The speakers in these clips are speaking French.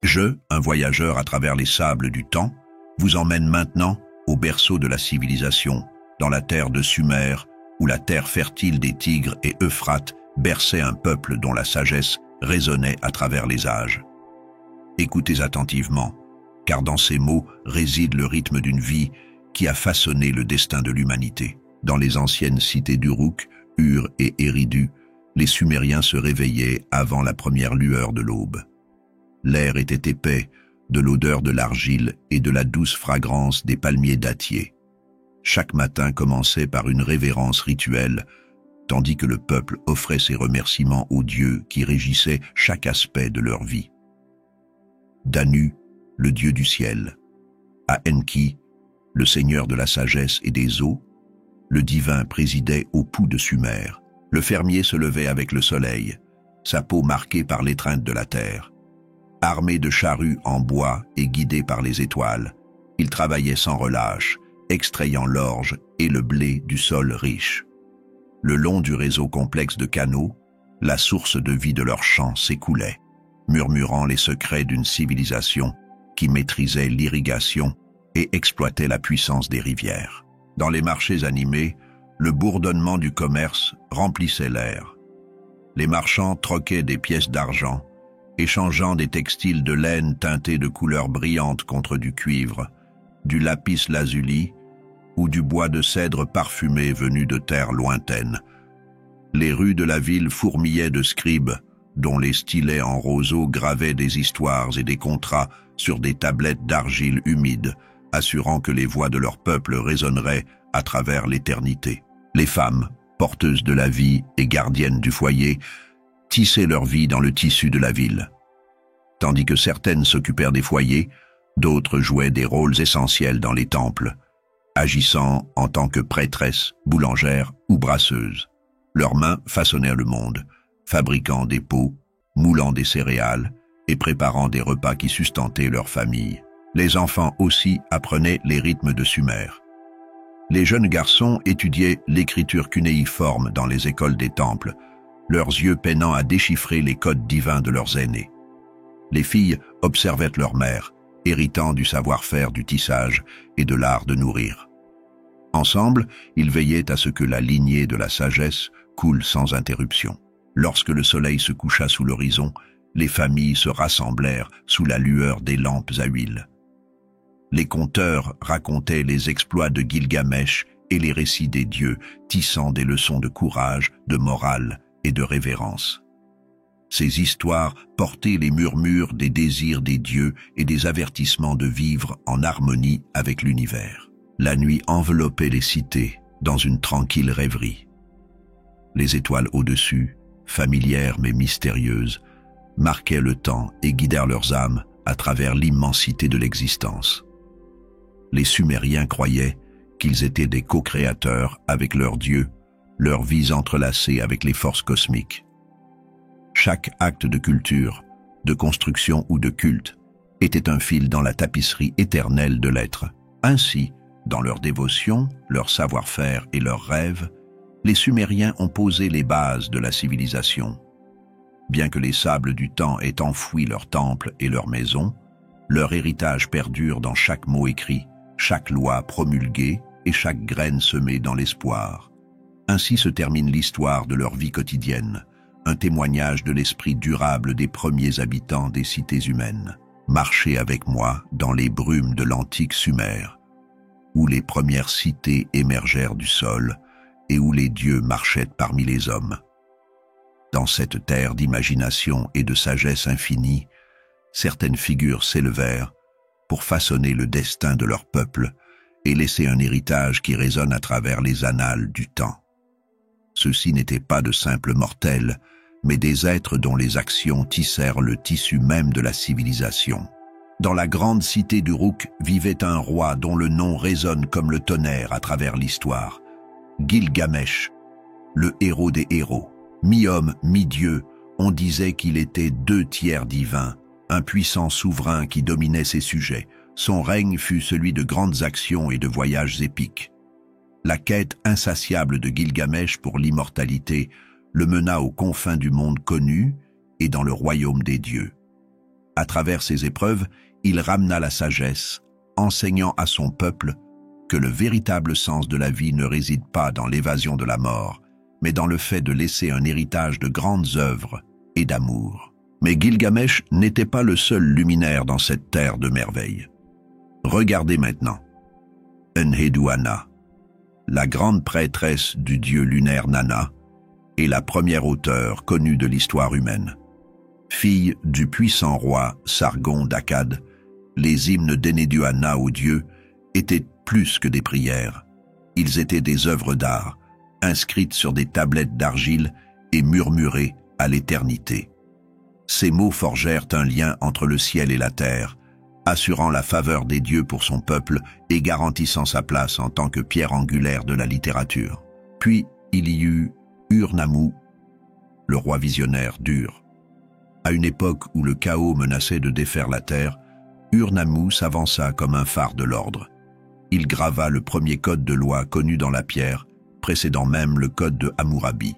Je, un voyageur à travers les sables du temps, vous emmène maintenant au berceau de la civilisation, dans la terre de Sumer, où la terre fertile des Tigres et Euphrate berçait un peuple dont la sagesse résonnait à travers les âges. Écoutez attentivement, car dans ces mots réside le rythme d'une vie qui a façonné le destin de l'humanité. Dans les anciennes cités d'Uruk, Ur et Eridu, les Sumériens se réveillaient avant la première lueur de l'aube. L'air était épais, de l'odeur de l'argile et de la douce fragrance des palmiers dattiers. Chaque matin commençait par une révérence rituelle, tandis que le peuple offrait ses remerciements aux dieux qui régissaient chaque aspect de leur vie. Danu, le dieu du ciel. À Enki, le seigneur de la sagesse et des eaux, le divin présidait au pouls de Sumer. Le fermier se levait avec le soleil, sa peau marquée par l'étreinte de la terre. Armé de charrues en bois et guidé par les étoiles, il travaillait sans relâche, extrayant l'orge et le blé du sol riche. Le long du réseau complexe de canaux, la source de vie de leurs champs s'écoulait, murmurant les secrets d'une civilisation qui maîtrisait l'irrigation et exploitait la puissance des rivières. Dans les marchés animés, le bourdonnement du commerce remplissait l'air. Les marchands troquaient des pièces d'argent, échangeant des textiles de laine teintés de couleurs brillantes contre du cuivre, du lapis lazuli ou du bois de cèdre parfumé venu de terres lointaines. Les rues de la ville fourmillaient de scribes, dont les stylets en roseau gravaient des histoires et des contrats sur des tablettes d'argile humide, assurant que les voix de leur peuple résonneraient à travers l'éternité. Les femmes, porteuses de la vie et gardiennes du foyer, tissaient leur vie dans le tissu de la ville. Tandis que certaines s'occupèrent des foyers, d'autres jouaient des rôles essentiels dans les temples, agissant en tant que prêtresses, boulangères ou brasseuses. Leurs mains façonnèrent le monde, fabriquant des pots, moulant des céréales et préparant des repas qui sustentaient leur famille. Les enfants aussi apprenaient les rythmes de Sumer. Les jeunes garçons étudiaient l'écriture cunéiforme dans les écoles des temples, leurs yeux peinant à déchiffrer les codes divins de leurs aînés. Les filles observaient leur mère, héritant du savoir-faire du tissage et de l'art de nourrir. Ensemble, ils veillaient à ce que la lignée de la sagesse coule sans interruption. Lorsque le soleil se coucha sous l'horizon, les familles se rassemblèrent sous la lueur des lampes à huile. Les conteurs racontaient les exploits de Gilgamesh et les récits des dieux, tissant des leçons de courage, de morale et de révérence. Ces histoires portaient les murmures des désirs des dieux et des avertissements de vivre en harmonie avec l'univers. La nuit enveloppait les cités dans une tranquille rêverie. Les étoiles au-dessus, familières mais mystérieuses, marquaient le temps et guidèrent leurs âmes à travers l'immensité de l'existence. Les Sumériens croyaient qu'ils étaient des co-créateurs avec leurs dieux, leurs vies entrelacées avec les forces cosmiques. Chaque acte de culture, de construction ou de culte était un fil dans la tapisserie éternelle de l'être. Ainsi, dans leur dévotion, leur savoir-faire et leurs rêves, les Sumériens ont posé les bases de la civilisation. Bien que les sables du temps aient enfoui leurs temples et leurs maisons, leur héritage perdure dans chaque mot écrit, chaque loi promulguée et chaque graine semée dans l'espoir. Ainsi se termine l'histoire de leur vie quotidienne, un témoignage de l'esprit durable des premiers habitants des cités humaines. Marchez avec moi dans les brumes de l'antique Sumer, où les premières cités émergèrent du sol et où les dieux marchaient parmi les hommes. Dans cette terre d'imagination et de sagesse infinie, certaines figures s'élevèrent pour façonner le destin de leur peuple et laisser un héritage qui résonne à travers les annales du temps. Ceux-ci n'étaient pas de simples mortels, mais des êtres dont les actions tissèrent le tissu même de la civilisation. Dans la grande cité d'Uruk vivait un roi dont le nom résonne comme le tonnerre à travers l'histoire. Gilgamesh, le héros des héros. Mi-homme, mi-dieu, on disait qu'il était 2/3 divin, un puissant souverain qui dominait ses sujets. Son règne fut celui de grandes actions et de voyages épiques. La quête insatiable de Gilgamesh pour l'immortalité le mena aux confins du monde connu et dans le royaume des dieux. À travers ces épreuves, il ramena la sagesse, enseignant à son peuple que le véritable sens de la vie ne réside pas dans l'évasion de la mort, mais dans le fait de laisser un héritage de grandes œuvres et d'amour. Mais Gilgamesh n'était pas le seul luminaire dans cette terre de merveilles. Regardez maintenant. Enhedu Anna, la grande prêtresse du dieu lunaire Nana, est la première auteure connue de l'histoire humaine. Fille du puissant roi Sargon d'Akkad, les hymnes d'Enhedu Anna au dieu étaient plus que des prières. Ils étaient des œuvres d'art, inscrites sur des tablettes d'argile et murmurées à l'éternité. Ces mots forgèrent un lien entre le ciel et la terre, assurant la faveur des dieux pour son peuple et garantissant sa place en tant que pierre angulaire de la littérature. Puis il y eut Ur-Nammu, le roi visionnaire d'Ur. À une époque où le chaos menaçait de défaire la terre, Ur-Nammu s'avança comme un phare de l'ordre. Il grava le premier code de loi connu dans la pierre, précédant même le code de Hammurabi.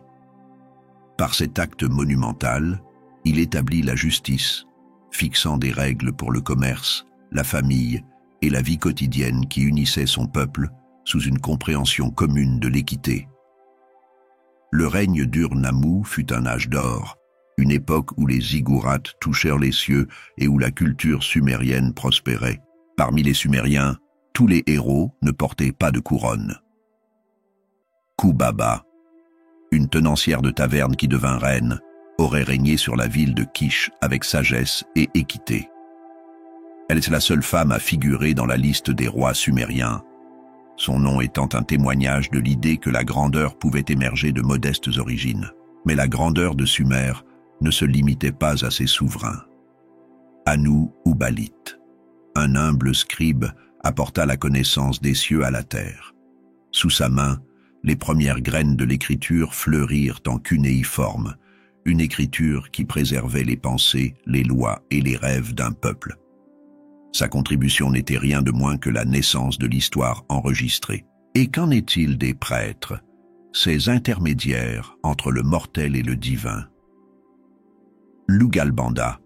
Par cet acte monumental, il établit la justice, fixant des règles pour le commerce, la famille et la vie quotidienne qui unissaient son peuple sous une compréhension commune de l'équité. Le règne d'Ur-Nammu fut un âge d'or, une époque où les ziggourats touchèrent les cieux et où la culture sumérienne prospérait. Parmi les Sumériens, tous les héros ne portaient pas de couronne. Kubaba, une tenancière de taverne qui devint reine, aurait régné sur la ville de Kish avec sagesse et équité. Elle est la seule femme à figurer dans la liste des rois sumériens, son nom étant un témoignage de l'idée que la grandeur pouvait émerger de modestes origines. Mais la grandeur de Sumer ne se limitait pas à ses souverains. Anu Ubalit, un humble scribe, apporta la connaissance des cieux à la terre. Sous sa main, les premières graines de l'écriture fleurirent en cunéiforme, une écriture qui préservait les pensées, les lois et les rêves d'un peuple. Sa contribution n'était rien de moins que la naissance de l'histoire enregistrée. Et qu'en est-il des prêtres, ces intermédiaires entre le mortel et le divin? Lugalbanda,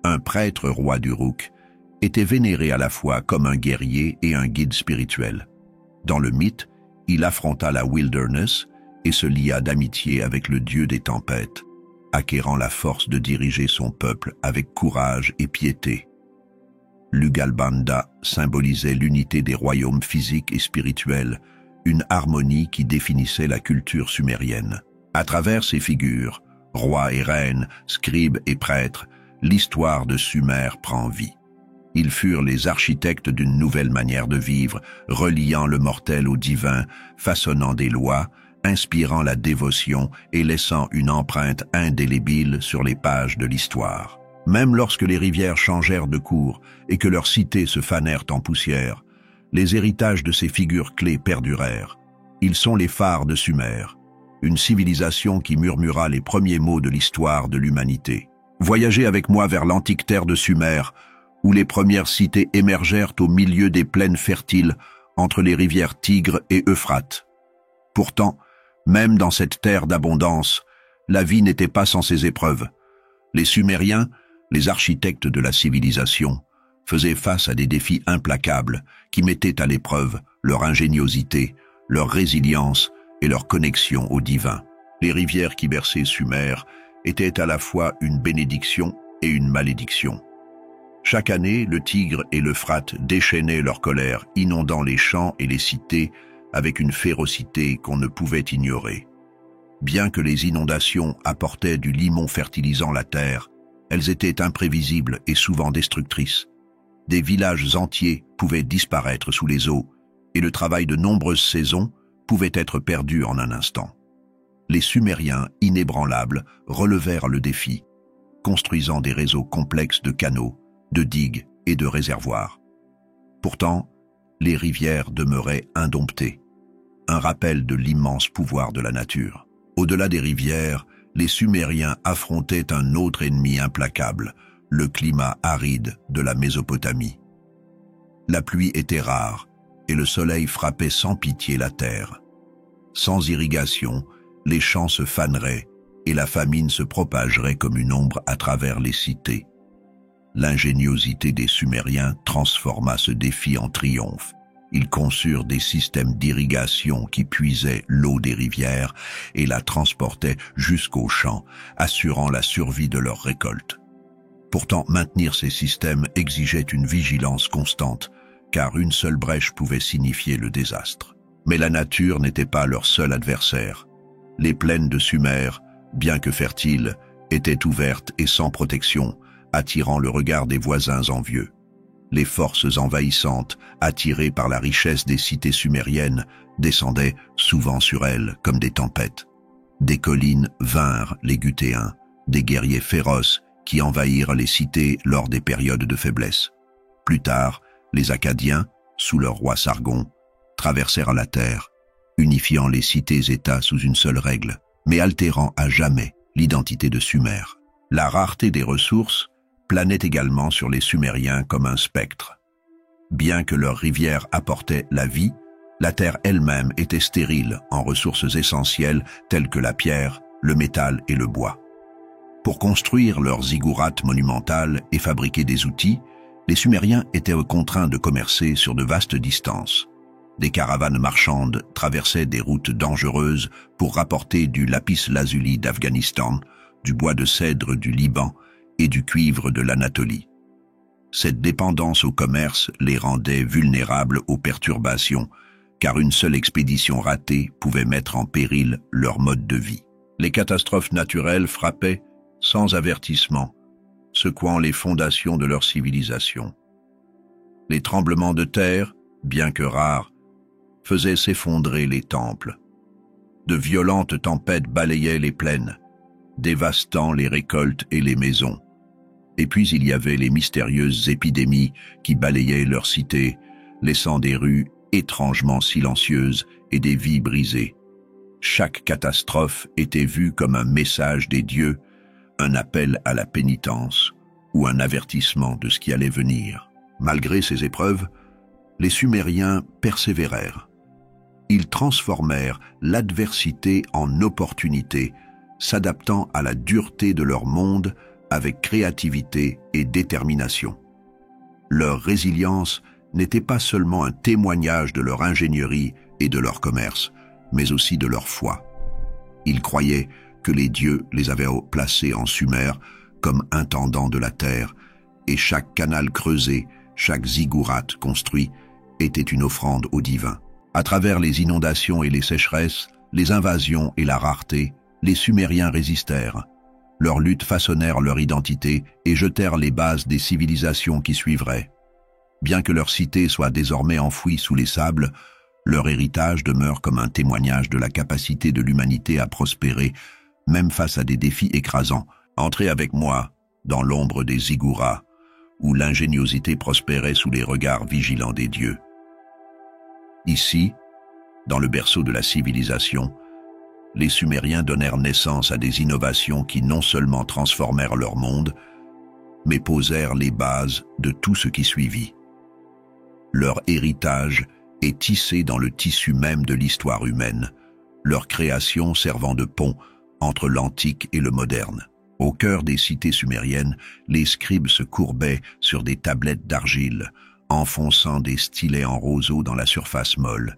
un prêtre roi d'Uruk, était vénéré à la fois comme un guerrier et un guide spirituel. Dans le mythe, il affronta la wilderness et se lia d'amitié avec le dieu des tempêtes, acquérant la force de diriger son peuple avec courage et piété. Lugalbanda symbolisait l'unité des royaumes physiques et spirituels, une harmonie qui définissait la culture sumérienne. À travers ces figures, rois et reines, scribes et prêtres, l'histoire de Sumer prend vie. Ils furent les architectes d'une nouvelle manière de vivre, reliant le mortel au divin, façonnant des lois, inspirant la dévotion et laissant une empreinte indélébile sur les pages de l'histoire. Même lorsque les rivières changèrent de cours et que leurs cités se fanèrent en poussière, les héritages de ces figures clés perdurèrent. Ils sont les phares de Sumer, une civilisation qui murmura les premiers mots de l'histoire de l'humanité. Voyagez avec moi vers l'antique terre de Sumer, où les premières cités émergèrent au milieu des plaines fertiles entre les rivières Tigre et Euphrate. Pourtant, même dans cette terre d'abondance, la vie n'était pas sans ses épreuves. Les Sumériens, les architectes de la civilisation, faisaient face à des défis implacables qui mettaient à l'épreuve leur ingéniosité, leur résilience et leur connexion au divin. Les rivières qui berçaient Sumer étaient à la fois une bénédiction et une malédiction. Chaque année, le Tigre et l'Euphrate déchaînaient leur colère, inondant les champs et les cités avec une férocité qu'on ne pouvait ignorer. Bien que les inondations apportaient du limon fertilisant la terre, elles étaient imprévisibles et souvent destructrices. Des villages entiers pouvaient disparaître sous les eaux, et le travail de nombreuses saisons pouvait être perdu en un instant. Les Sumériens, inébranlables, relevèrent le défi, construisant des réseaux complexes de canaux, de digues et de réservoirs. Pourtant, les rivières demeuraient indomptées, un rappel de l'immense pouvoir de la nature. Au-delà des rivières, les Sumériens affrontaient un autre ennemi implacable, le climat aride de la Mésopotamie. La pluie était rare et le soleil frappait sans pitié la terre. Sans irrigation, les champs se faneraient et la famine se propagerait comme une ombre à travers les cités. L'ingéniosité des Sumériens transforma ce défi en triomphe. Ils conçurent des systèmes d'irrigation qui puisaient l'eau des rivières et la transportaient jusqu'aux champs, assurant la survie de leurs récoltes. Pourtant, maintenir ces systèmes exigeait une vigilance constante, car une seule brèche pouvait signifier le désastre. Mais la nature n'était pas leur seul adversaire. Les plaines de Sumer, bien que fertiles, étaient ouvertes et sans protection, attirant le regard des voisins envieux. Les forces envahissantes, attirées par la richesse des cités sumériennes, descendaient souvent sur elles comme des tempêtes. Des collines vinrent les Gutéens, des guerriers féroces qui envahirent les cités lors des périodes de faiblesse. Plus tard, les Akkadiens, sous leur roi Sargon, traversèrent la terre, unifiant les cités-États sous une seule règle, mais altérant à jamais l'identité de Sumer. La rareté des ressources planait également sur les Sumériens comme un spectre. Bien que leurs rivières apportaient la vie, la terre elle-même était stérile en ressources essentielles telles que la pierre, le métal et le bois. Pour construire leurs ziggourats monumentales et fabriquer des outils, les Sumériens étaient contraints de commercer sur de vastes distances. Des caravanes marchandes traversaient des routes dangereuses pour rapporter du lapis-lazuli d'Afghanistan, du bois de cèdre du Liban et du cuivre de l'Anatolie. Cette dépendance au commerce les rendait vulnérables aux perturbations, car une seule expédition ratée pouvait mettre en péril leur mode de vie. Les catastrophes naturelles frappaient sans avertissement, secouant les fondations de leur civilisation. Les tremblements de terre, bien que rares, faisaient s'effondrer les temples. De violentes tempêtes balayaient les plaines, dévastant les récoltes et les maisons. Et puis il y avait les mystérieuses épidémies qui balayaient leurs cités, laissant des rues étrangement silencieuses et des vies brisées. Chaque catastrophe était vue comme un message des dieux, un appel à la pénitence ou un avertissement de ce qui allait venir. Malgré ces épreuves, les Sumériens persévérèrent. Ils transformèrent l'adversité en opportunité, s'adaptant à la dureté de leur monde avec créativité et détermination. Leur résilience n'était pas seulement un témoignage de leur ingénierie et de leur commerce, mais aussi de leur foi. Ils croyaient que les dieux les avaient placés en Sumer comme intendants de la terre, et chaque canal creusé, chaque ziggurat construit, était une offrande au divin. À travers les inondations et les sécheresses, les invasions et la rareté, les Sumériens résistèrent. Leurs luttes façonnèrent leur identité et jetèrent les bases des civilisations qui suivraient. Bien que leur cité soit désormais enfouie sous les sables, leur héritage demeure comme un témoignage de la capacité de l'humanité à prospérer, même face à des défis écrasants. Entrez avec moi dans l'ombre des ziggourats, où l'ingéniosité prospérait sous les regards vigilants des dieux. Ici, dans le berceau de la civilisation, les Sumériens donnèrent naissance à des innovations qui non seulement transformèrent leur monde, mais posèrent les bases de tout ce qui suivit. Leur héritage est tissé dans le tissu même de l'histoire humaine, leur création servant de pont entre l'antique et le moderne. Au cœur des cités sumériennes, les scribes se courbaient sur des tablettes d'argile, enfonçant des stylets en roseau dans la surface molle.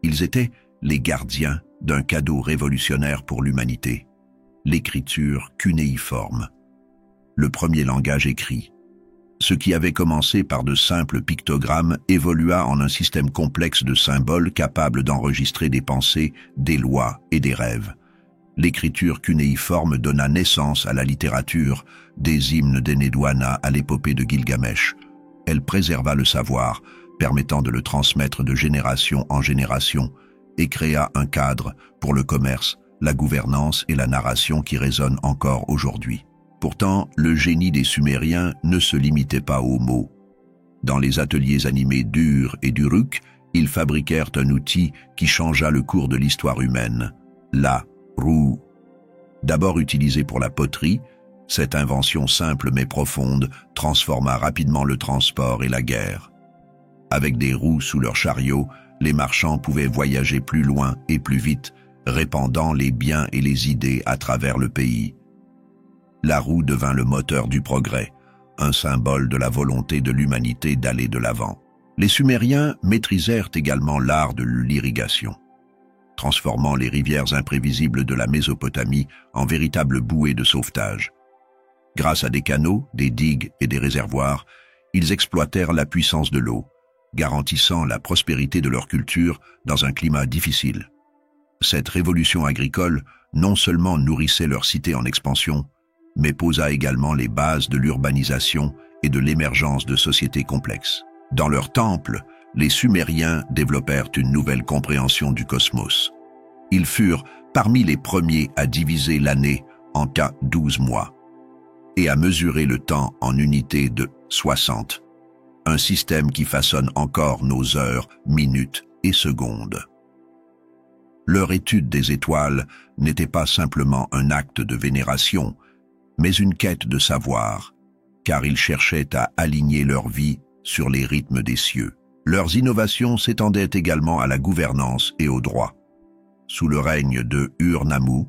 Ils étaient les gardiens d'un cadeau révolutionnaire pour l'humanité, l'écriture cunéiforme, le premier langage écrit. Ce qui avait commencé par de simples pictogrammes évolua en un système complexe de symboles capables d'enregistrer des pensées, des lois et des rêves. L'écriture cunéiforme donna naissance à la littérature, des hymnes d'Enheduanna à l'épopée de Gilgamesh. Elle préserva le savoir, permettant de le transmettre de génération en génération, et créa un cadre pour le commerce, la gouvernance et la narration qui résonnent encore aujourd'hui. Pourtant, le génie des Sumériens ne se limitait pas aux mots. Dans les ateliers animés d'Ur et d'Uruk, ils fabriquèrent un outil qui changea le cours de l'histoire humaine, la roue. D'abord utilisée pour la poterie, cette invention simple mais profonde transforma rapidement le transport et la guerre. Avec des roues sous leurs chariots, les marchands pouvaient voyager plus loin et plus vite, répandant les biens et les idées à travers le pays. La roue devint le moteur du progrès, un symbole de la volonté de l'humanité d'aller de l'avant. Les Sumériens maîtrisèrent également l'art de l'irrigation, transformant les rivières imprévisibles de la Mésopotamie en véritables bouées de sauvetage. Grâce à des canaux, des digues et des réservoirs, ils exploitèrent la puissance de l'eau, garantissant la prospérité de leur culture dans un climat difficile. Cette révolution agricole non seulement nourrissait leur cité en expansion, mais posa également les bases de l'urbanisation et de l'émergence de sociétés complexes. Dans leur temple, les Sumériens développèrent une nouvelle compréhension du cosmos. Ils furent parmi les premiers à diviser l'année en 12 mois et à mesurer le temps en unités de 60, un système qui façonne encore nos heures, minutes et secondes. Leur étude des étoiles n'était pas simplement un acte de vénération, mais une quête de savoir, car ils cherchaient à aligner leur vie sur les rythmes des cieux. Leurs innovations s'étendaient également à la gouvernance et au droit. Sous le règne de Ur-Nammu,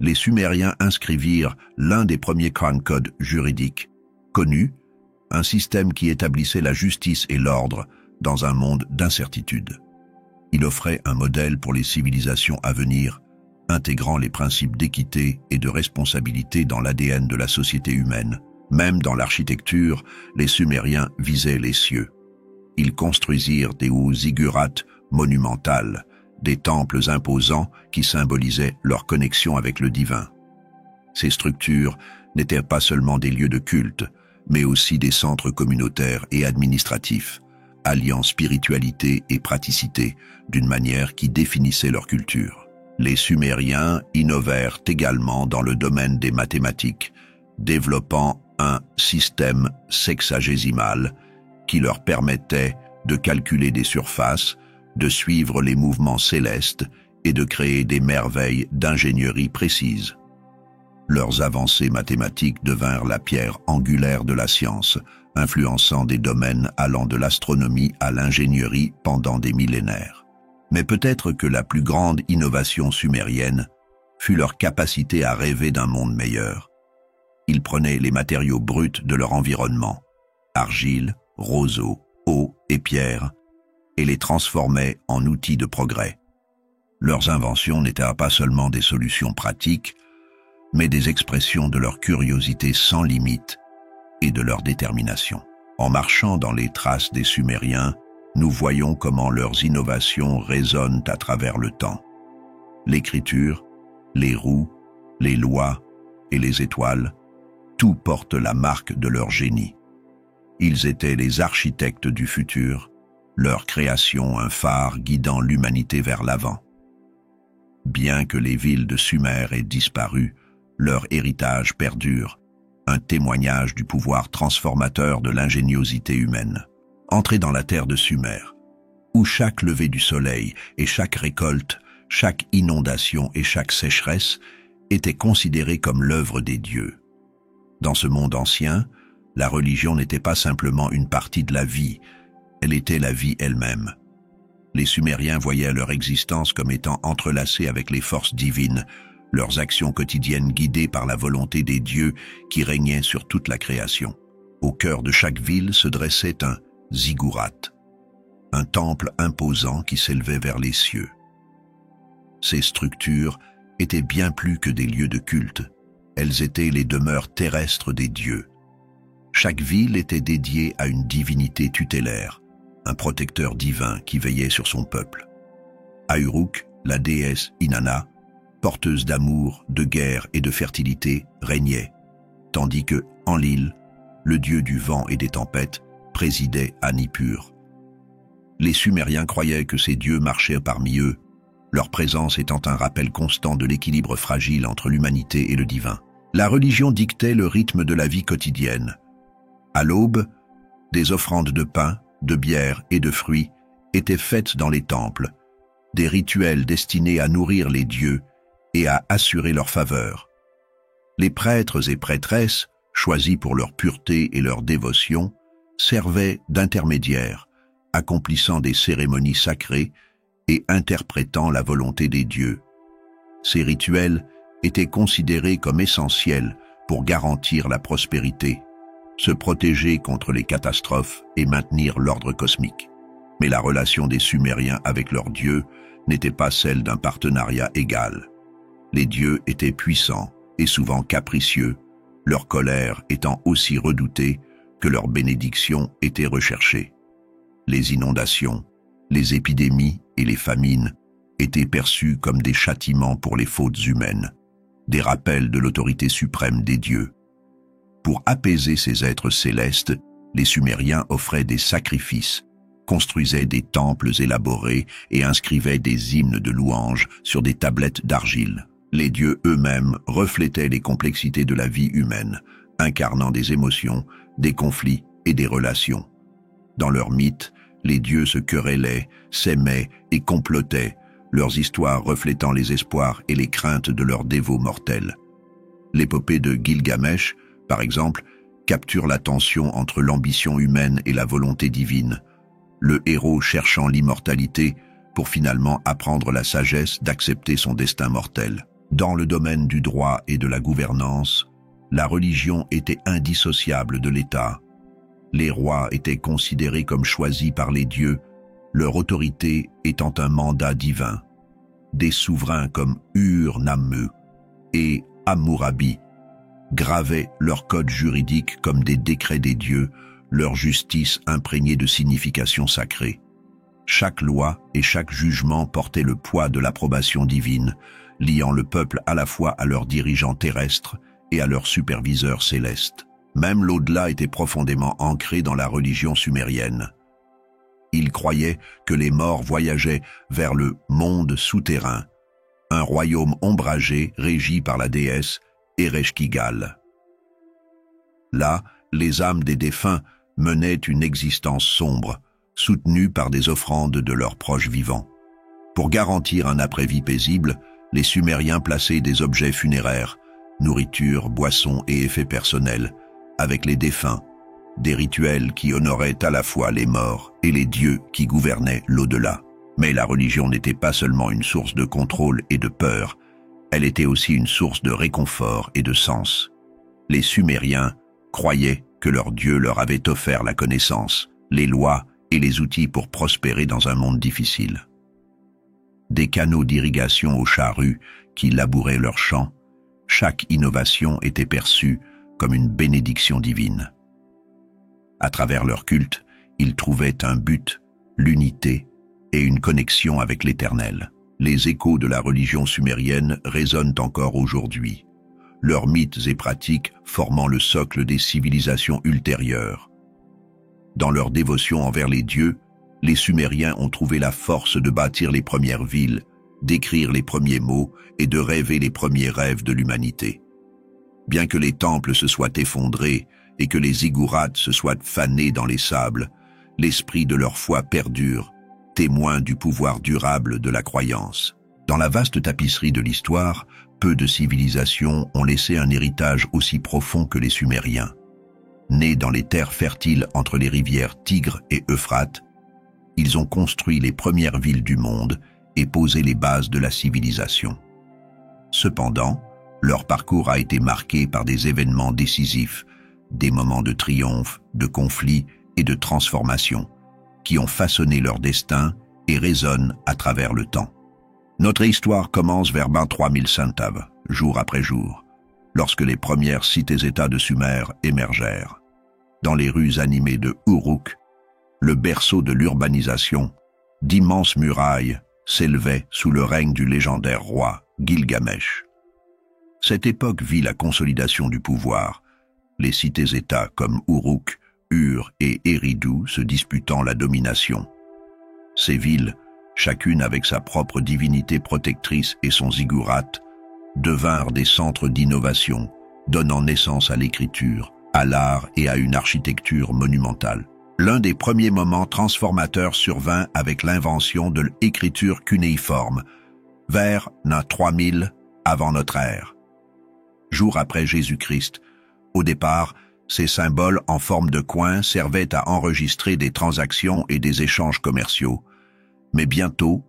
les Sumériens inscrivirent l'un des premiers Crown Codes juridiques connus, un système qui établissait la justice et l'ordre dans un monde d'incertitude. Il offrait un modèle pour les civilisations à venir, intégrant les principes d'équité et de responsabilité dans l'ADN de la société humaine. Même dans l'architecture, les Sumériens visaient les cieux. Ils construisirent des ziggurats monumentales, des temples imposants qui symbolisaient leur connexion avec le divin. Ces structures n'étaient pas seulement des lieux de culte, mais aussi des centres communautaires et administratifs, alliant spiritualité et praticité d'une manière qui définissait leur culture. Les Sumériens innovèrent également dans le domaine des mathématiques, développant un système sexagésimal qui leur permettait de calculer des surfaces, de suivre les mouvements célestes et de créer des merveilles d'ingénierie précise. Leurs avancées mathématiques devinrent la pierre angulaire de la science, influençant des domaines allant de l'astronomie à l'ingénierie pendant des millénaires. Mais peut-être que la plus grande innovation sumérienne fut leur capacité à rêver d'un monde meilleur. Ils prenaient les matériaux bruts de leur environnement, argile, roseaux, eau et pierre, et les transformaient en outils de progrès. Leurs inventions n'étaient pas seulement des solutions pratiques, mais des expressions de leur curiosité sans limite et de leur détermination. En marchant dans les traces des Sumériens, nous voyons comment leurs innovations résonnent à travers le temps. L'écriture, les roues, les lois et les étoiles, tout porte la marque de leur génie. Ils étaient les architectes du futur, leur création un phare guidant l'humanité vers l'avant. Bien que les villes de Sumer aient disparu, leur héritage perdure, un témoignage du pouvoir transformateur de l'ingéniosité humaine. Entrez dans la terre de Sumer, où chaque lever du soleil et chaque récolte, chaque inondation et chaque sécheresse étaient considérées comme l'œuvre des dieux. Dans ce monde ancien, la religion n'était pas simplement une partie de la vie, elle était la vie elle-même. Les Sumériens voyaient leur existence comme étant entrelacée avec les forces divines, leurs actions quotidiennes guidées par la volonté des dieux qui régnaient sur toute la création. Au cœur de chaque ville se dressait un ziggurat, un temple imposant qui s'élevait vers les cieux. Ces structures étaient bien plus que des lieux de culte, elles étaient les demeures terrestres des dieux. Chaque ville était dédiée à une divinité tutélaire, un protecteur divin qui veillait sur son peuple. À Uruk, la déesse Inanna, porteuse d'amour, de guerre et de fertilité, régnait, tandis que Enlil, le dieu du vent et des tempêtes, présidait à Nippur. Les Sumériens croyaient que ces dieux marchaient parmi eux, leur présence étant un rappel constant de l'équilibre fragile entre l'humanité et le divin. La religion dictait le rythme de la vie quotidienne. À l'aube, des offrandes de pain, de bière et de fruits étaient faites dans les temples, des rituels destinés à nourrir les dieux et à assurer leur faveur. Les prêtres et prêtresses, choisis pour leur pureté et leur dévotion, servaient d'intermédiaires, accomplissant des cérémonies sacrées et interprétant la volonté des dieux. Ces rituels étaient considérés comme essentiels pour garantir la prospérité, se protéger contre les catastrophes et maintenir l'ordre cosmique. Mais la relation des Sumériens avec leurs dieux n'était pas celle d'un partenariat égal. Les dieux étaient puissants et souvent capricieux, leur colère étant aussi redoutée que leur bénédiction était recherchée. Les inondations, les épidémies et les famines étaient perçus comme des châtiments pour les fautes humaines, des rappels de l'autorité suprême des dieux. Pour apaiser ces êtres célestes, les Sumériens offraient des sacrifices, construisaient des temples élaborés et inscrivaient des hymnes de louanges sur des tablettes d'argile. Les dieux eux-mêmes reflétaient les complexités de la vie humaine, incarnant des émotions, des conflits et des relations. Dans leurs mythes, les dieux se querellaient, s'aimaient et complotaient, leurs histoires reflétant les espoirs et les craintes de leurs dévots mortels. L'épopée de Gilgamesh, par exemple, capture la tension entre l'ambition humaine et la volonté divine, le héros cherchant l'immortalité pour finalement apprendre la sagesse d'accepter son destin mortel. Dans le domaine du droit et de la gouvernance, la religion était indissociable de l'État. Les rois étaient considérés comme choisis par les dieux, leur autorité étant un mandat divin. Des souverains comme Ur-Nammu et Hammurabi gravaient leur code juridique comme des décrets des dieux, leur justice imprégnée de significations sacrées. Chaque loi et chaque jugement portait le poids de l'approbation divine, liant le peuple à la fois à leurs dirigeants terrestres et à leurs superviseurs célestes. Même l'au-delà était profondément ancré dans la religion sumérienne. Ils croyaient que les morts voyageaient vers le monde souterrain, un royaume ombragé régi par la déesse Ereshkigal. Là, les âmes des défunts menaient une existence sombre, soutenue par des offrandes de leurs proches vivants. Pour garantir un après-vie paisible, les Sumériens plaçaient des objets funéraires, nourriture, boissons et effets personnels, avec les défunts, des rituels qui honoraient à la fois les morts et les dieux qui gouvernaient l'au-delà. Mais la religion n'était pas seulement une source de contrôle et de peur, elle était aussi une source de réconfort et de sens. Les Sumériens croyaient que leur Dieu leur avait offert la connaissance, les lois et les outils pour prospérer dans un monde difficile. Des canaux d'irrigation aux charrues qui labouraient leurs champs, chaque innovation était perçue comme une bénédiction divine. À travers leur culte, ils trouvaient un but, l'unité et une connexion avec l'Éternel. Les échos de la religion sumérienne résonnent encore aujourd'hui, leurs mythes et pratiques formant le socle des civilisations ultérieures. Dans leur dévotion envers les dieux, les Sumériens ont trouvé la force de bâtir les premières villes, d'écrire les premiers mots et de rêver les premiers rêves de l'humanité. Bien que les temples se soient effondrés et que les ziggourats se soient fanés dans les sables, l'esprit de leur foi perdure, témoin du pouvoir durable de la croyance. Dans la vaste tapisserie de l'histoire, peu de civilisations ont laissé un héritage aussi profond que les Sumériens. Nés dans les terres fertiles entre les rivières Tigre et Euphrate, ils ont construit les premières villes du monde et posé les bases de la civilisation. Cependant, leur parcours a été marqué par des événements décisifs, des moments de triomphe, de conflit et de transformation, qui ont façonné leur destin et résonnent à travers le temps. Notre histoire commence vers 3000 av, jour après jour, lorsque les premières cités-États de Sumer émergèrent. Dans les rues animées de Uruk, le berceau de l'urbanisation, d'immenses murailles s'élevaient sous le règne du légendaire roi Gilgamesh. Cette époque vit la consolidation du pouvoir, les cités-États comme Uruk, Ur et Eridu se disputant la domination. Ces villes, chacune avec sa propre divinité protectrice et son ziggurat, devinrent des centres d'innovation, donnant naissance à l'écriture, à l'art et à une architecture monumentale. L'un des premiers moments transformateurs survint avec l'invention de l'écriture cunéiforme, vers 3000 avant notre ère. Jour après Jésus-Christ, au départ, ces symboles en forme de coins servaient à enregistrer des transactions et des échanges commerciaux. Mais bientôt,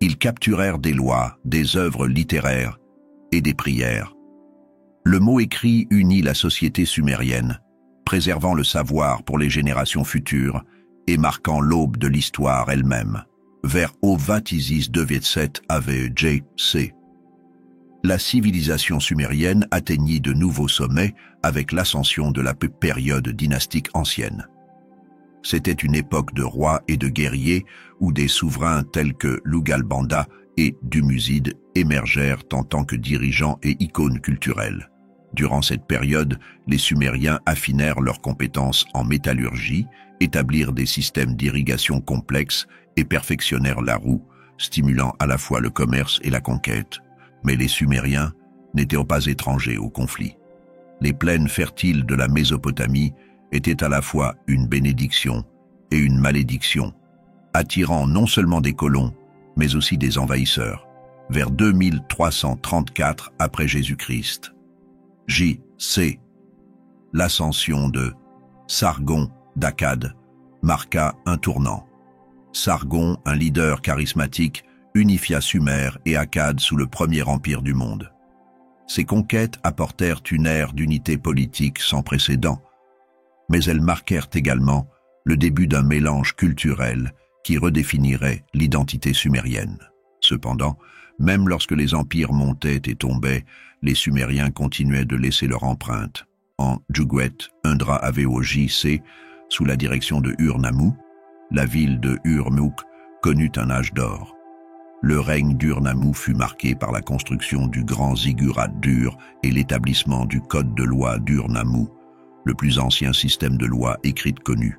ils capturèrent des lois, des œuvres littéraires et des prières. Le mot écrit unit la société sumérienne. préservant le savoir pour les générations futures et marquant l'aube de l'histoire elle-même. Vers Ovatisis 2,7 AVJ-C. La civilisation sumérienne atteignit de nouveaux sommets avec l'ascension de la période dynastique ancienne. C'était une époque de rois et de guerriers où des souverains tels que Lugalbanda et Dumuzid émergèrent en tant que dirigeants et icônes culturelles. Durant cette période, les Sumériens affinèrent leurs compétences en métallurgie, établirent des systèmes d'irrigation complexes et perfectionnèrent la roue, stimulant à la fois le commerce et la conquête. Mais les Sumériens n'étaient pas étrangers au conflit. Les plaines fertiles de la Mésopotamie étaient à la fois une bénédiction et une malédiction, attirant non seulement des colons, mais aussi des envahisseurs. Vers 2334 après Jésus-Christ. J.C. L'ascension de Sargon d'Akkad marqua un tournant. Sargon, un leader charismatique, unifia Sumer et Akkad sous le premier empire du monde. Ces conquêtes apportèrent une ère d'unité politique sans précédent, mais elles marquèrent également le début d'un mélange culturel qui redéfinirait l'identité sumérienne. Cependant, même lorsque les empires montaient et tombaient, les Sumériens continuaient de laisser leur empreinte. En Djugwet, Undra Avoj-C, sous la direction de Ur-Nammu, la ville de Urmuk connut un âge d'or. Le règne d'Ur-Nammu fut marqué par la construction du grand ziggurat d'Ur et l'établissement du code de loi d'Ur-Nammu, le plus ancien système de lois écrites connu.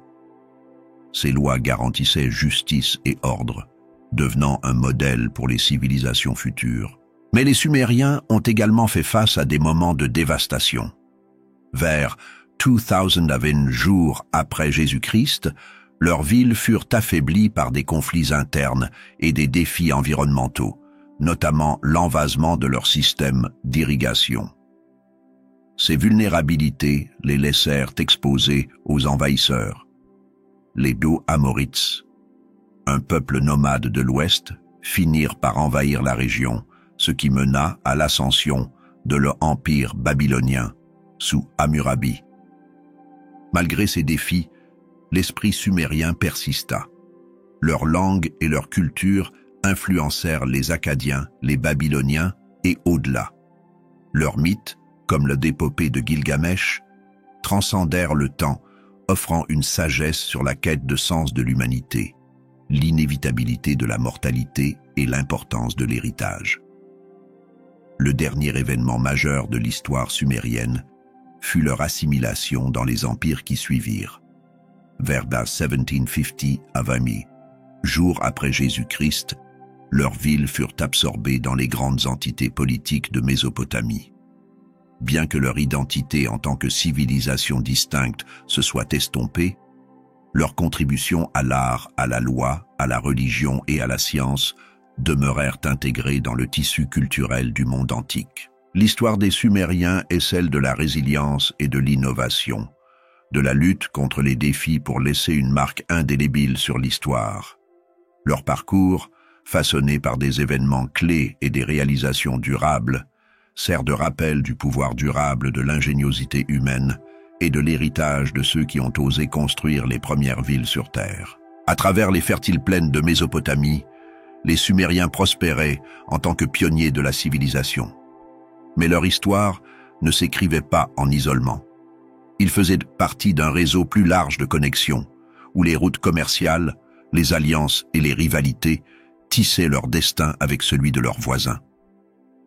Ces lois garantissaient justice et ordre, devenant un modèle pour les civilisations futures. Mais les Sumériens ont également fait face à des moments de dévastation. Vers 2001 jours après Jésus-Christ, leurs villes furent affaiblies par des conflits internes et des défis environnementaux, notamment l'envasement de leur système d'irrigation. Ces vulnérabilités les laissèrent exposés aux envahisseurs. Les Do-Amorites, un peuple nomade de l'Ouest, finirent par envahir la région, ce qui mena à l'ascension de l'empire babylonien sous Hammurabi. Malgré ces défis, l'esprit sumérien persista. Leur langue et leur culture influencèrent les Akkadiens, les Babyloniens et au-delà. Leurs mythes, comme l'épopée de Gilgamesh, transcendèrent le temps, offrant une sagesse sur la quête de sens de l'humanité, l'inévitabilité de la mortalité et l'importance de l'héritage. Le dernier événement majeur de l'histoire sumérienne fut leur assimilation dans les empires qui suivirent. Vers 1750 Avami, jour après Jésus-Christ, leurs villes furent absorbées dans les grandes entités politiques de Mésopotamie. Bien que leur identité en tant que civilisation distincte se soit estompée, leur contribution à l'art, à la loi, à la religion et à la science demeurèrent intégrées dans le tissu culturel du monde antique. L'histoire des Sumériens est celle de la résilience et de l'innovation, de la lutte contre les défis pour laisser une marque indélébile sur l'histoire. Leur parcours, façonné par des événements clés et des réalisations durables, sert de rappel du pouvoir durable de l'ingéniosité humaine et de l'héritage de ceux qui ont osé construire les premières villes sur Terre. À travers les fertiles plaines de Mésopotamie, les Sumériens prospéraient en tant que pionniers de la civilisation. Mais leur histoire ne s'écrivait pas en isolement. Ils faisaient partie d'un réseau plus large de connexions, où les routes commerciales, les alliances et les rivalités tissaient leur destin avec celui de leurs voisins.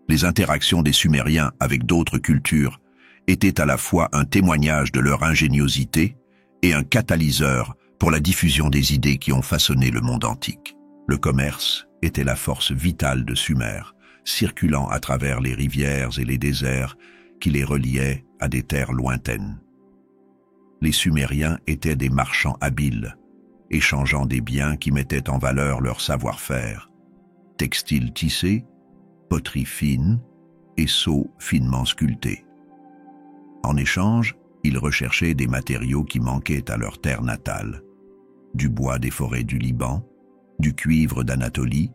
Les interactions des Sumériens avec d'autres cultures étaient à la fois un témoignage de leur ingéniosité et un catalyseur pour la diffusion des idées qui ont façonné le monde antique. Le commerce était la force vitale de Sumer, circulant à travers les rivières et les déserts qui les reliaient à des terres lointaines. Les Sumériens étaient des marchands habiles, échangeant des biens qui mettaient en valeur leur savoir-faire, textiles tissés, poterie fine et sceaux finement sculptés. En échange, ils recherchaient des matériaux qui manquaient à leur terre natale, du bois des forêts du Liban, du cuivre d'Anatolie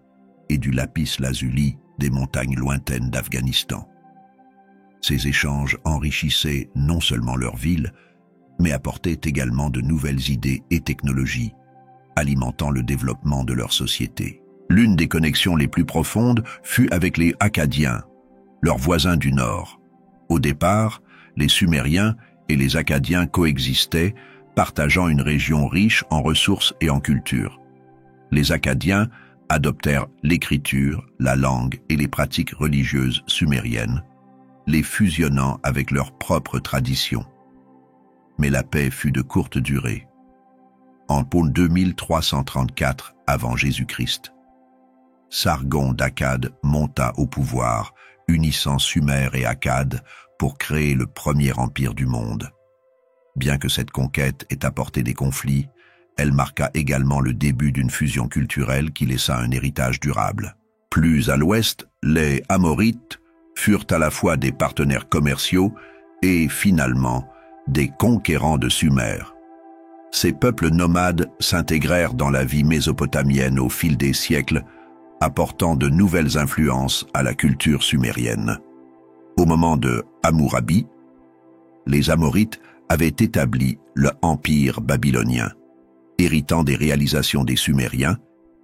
et du lapis-lazuli des montagnes lointaines d'Afghanistan. Ces échanges enrichissaient non seulement leurs villes, mais apportaient également de nouvelles idées et technologies, alimentant le développement de leur société. L'une des connexions les plus profondes fut avec les Akkadiens, leurs voisins du Nord. Au départ, les Sumériens et les Akkadiens coexistaient, partageant une région riche en ressources et en culture. Les Akkadiens adoptèrent l'écriture, la langue et les pratiques religieuses sumériennes, les fusionnant avec leurs propres traditions. Mais la paix fut de courte durée. En 2334 avant Jésus-Christ, Sargon d'Akkad monta au pouvoir, unissant Sumer et Akkad pour créer le premier empire du monde. Bien que cette conquête ait apporté des conflits, elle marqua également le début d'une fusion culturelle qui laissa un héritage durable. Plus à l'ouest, les Amorites furent à la fois des partenaires commerciaux et, finalement, des conquérants de Sumer. Ces peuples nomades s'intégrèrent dans la vie mésopotamienne au fil des siècles, apportant de nouvelles influences à la culture sumérienne. Au moment de Hammurabi, les Amorites avaient établi le empire babylonien, héritant des réalisations des Sumériens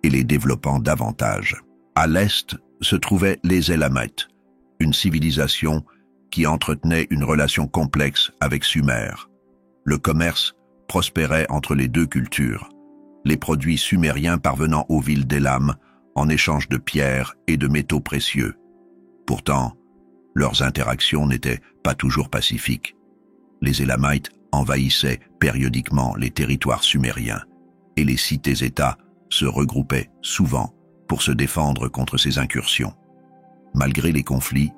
et les développant davantage. À l'est se trouvaient les Élamites, une civilisation qui entretenait une relation complexe avec Sumer. Le commerce prospérait entre les deux cultures, les produits sumériens parvenant aux villes d'Élam en échange de pierres et de métaux précieux. Pourtant, leurs interactions n'étaient pas toujours pacifiques. Les Élamites envahissaient périodiquement les territoires sumériens, et les cités-États se regroupaient souvent pour se défendre contre ces incursions. Malgré les conflits,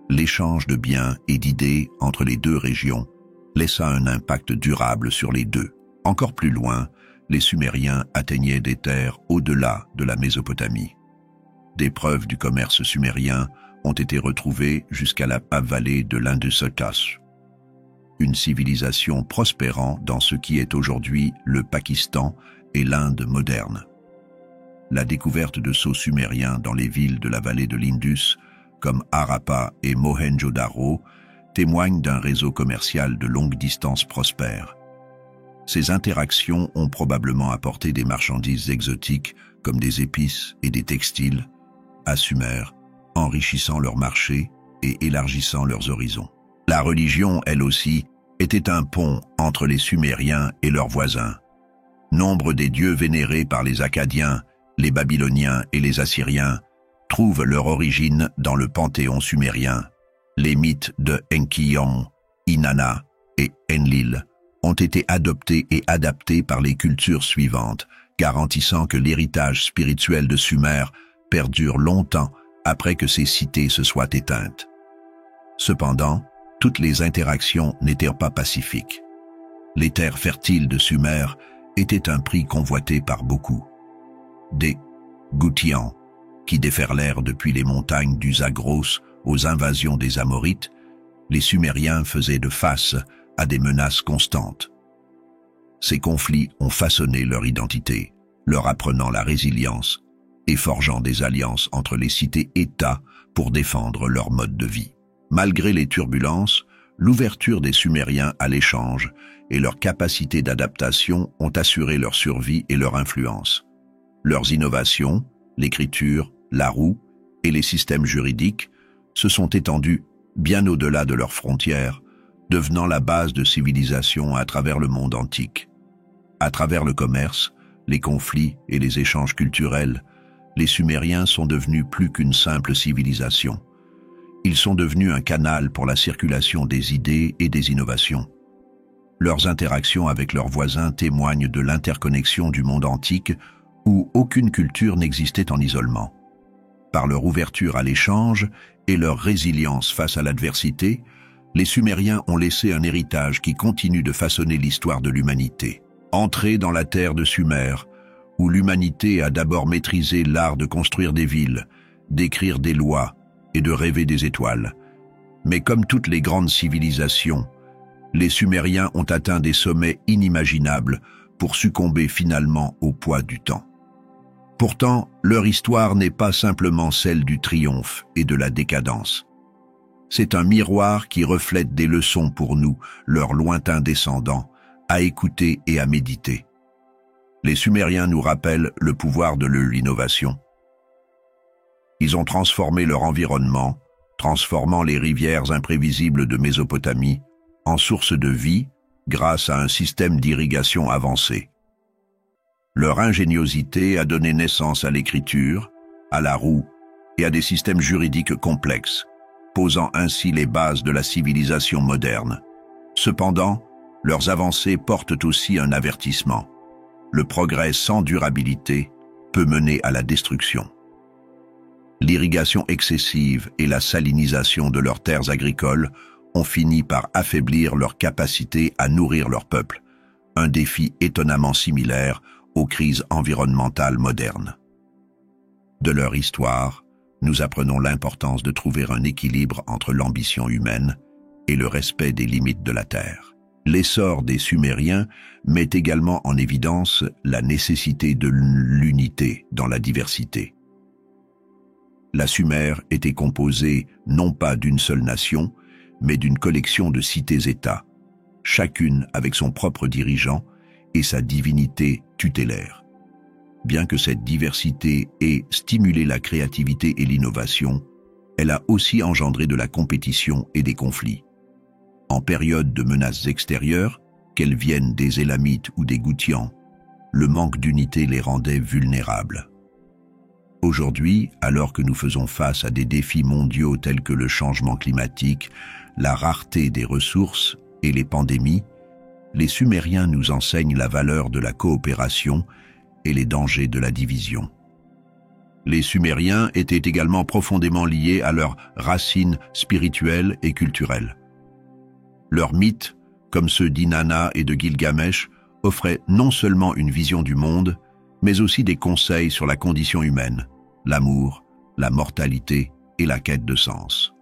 l'échange de biens et d'idées entre les deux régions laissa un impact durable sur les deux. Encore plus loin, les Sumériens atteignaient des terres au-delà de la Mésopotamie. Des preuves du commerce sumérien ont été retrouvées jusqu'à la vallée de l'Indus, une civilisation prospérant dans ce qui est aujourd'hui le Pakistan et l'Inde moderne. La découverte de sceaux sumériens dans les villes de la vallée de l'Indus, comme Harappa et Mohenjo-Daro, témoigne d'un réseau commercial de longue distance prospère. Ces interactions ont probablement apporté des marchandises exotiques comme des épices et des textiles à Sumer, enrichissant leur marché et élargissant leurs horizons. La religion, elle aussi, était un pont entre les Sumériens et leurs voisins. Nombre des dieux vénérés par les Akkadiens, les Babyloniens et les Assyriens trouvent leur origine dans le panthéon sumérien. Les mythes de Enkion, Inanna et Enlil ont été adoptés et adaptés par les cultures suivantes, garantissant que l'héritage spirituel de Sumer perdure longtemps après que ces cités se soient éteintes. Cependant, toutes les interactions n'étaient pas pacifiques. Les terres fertiles de Sumer étaient un prix convoité par beaucoup. Des Goutians, qui déferlèrent depuis les montagnes du Zagros aux invasions des Amorites, les Sumériens faisaient de face à des menaces constantes. Ces conflits ont façonné leur identité, leur apprenant la résilience et forgeant des alliances entre les cités-États pour défendre leur mode de vie. Malgré les turbulences, l'ouverture des Sumériens à l'échange et leur capacité d'adaptation ont assuré leur survie et leur influence. Leurs innovations, l'écriture, la roue et les systèmes juridiques se sont étendus bien au-delà de leurs frontières, devenant la base de civilisation à travers le monde antique. À travers le commerce, les conflits et les échanges culturels, les Sumériens sont devenus plus qu'une simple civilisation. Ils sont devenus un canal pour la circulation des idées et des innovations. Leurs interactions avec leurs voisins témoignent de l'interconnexion du monde antique où aucune culture n'existait en isolement. Par leur ouverture à l'échange et leur résilience face à l'adversité, les Sumériens ont laissé un héritage qui continue de façonner l'histoire de l'humanité. Entrés dans la terre de Sumer, où l'humanité a d'abord maîtrisé l'art de construire des villes, d'écrire des lois et de rêver des étoiles. Mais comme toutes les grandes civilisations, les Sumériens ont atteint des sommets inimaginables pour succomber finalement au poids du temps. Pourtant, leur histoire n'est pas simplement celle du triomphe et de la décadence. C'est un miroir qui reflète des leçons pour nous, leurs lointains descendants, à écouter et à méditer. Les Sumériens nous rappellent le pouvoir de l'innovation. Ils ont transformé leur environnement, transformant les rivières imprévisibles de Mésopotamie en source de vie grâce à un système d'irrigation avancé. Leur ingéniosité a donné naissance à l'écriture, à la roue et à des systèmes juridiques complexes, posant ainsi les bases de la civilisation moderne. Cependant, leurs avancées portent aussi un avertissement. Le progrès sans durabilité peut mener à la destruction. L'irrigation excessive et la salinisation de leurs terres agricoles ont fini par affaiblir leur capacité à nourrir leur peuple, un défi étonnamment similaire aux crises environnementales modernes. De leur histoire, nous apprenons l'importance de trouver un équilibre entre l'ambition humaine et le respect des limites de la Terre. L'essor des Sumériens met également en évidence la nécessité de l'unité dans la diversité. La Sumer était composée non pas d'une seule nation, mais d'une collection de cités-États, chacune avec son propre dirigeant et sa divinité tutélaire. Bien que cette diversité ait stimulé la créativité et l'innovation, elle a aussi engendré de la compétition et des conflits. En période de menaces extérieures, qu'elles viennent des Élamites ou des Goutians, le manque d'unité les rendait vulnérables. Aujourd'hui, alors que nous faisons face à des défis mondiaux tels que le changement climatique, la rareté des ressources et les pandémies, les Sumériens nous enseignent la valeur de la coopération et les dangers de la division. Les Sumériens étaient également profondément liés à leurs racines spirituelles et culturelles. Leurs mythes, comme ceux d'Inanna et de Gilgamesh, offraient non seulement une vision du monde, mais aussi des conseils sur la condition humaine, l'amour, la mortalité et la quête de sens.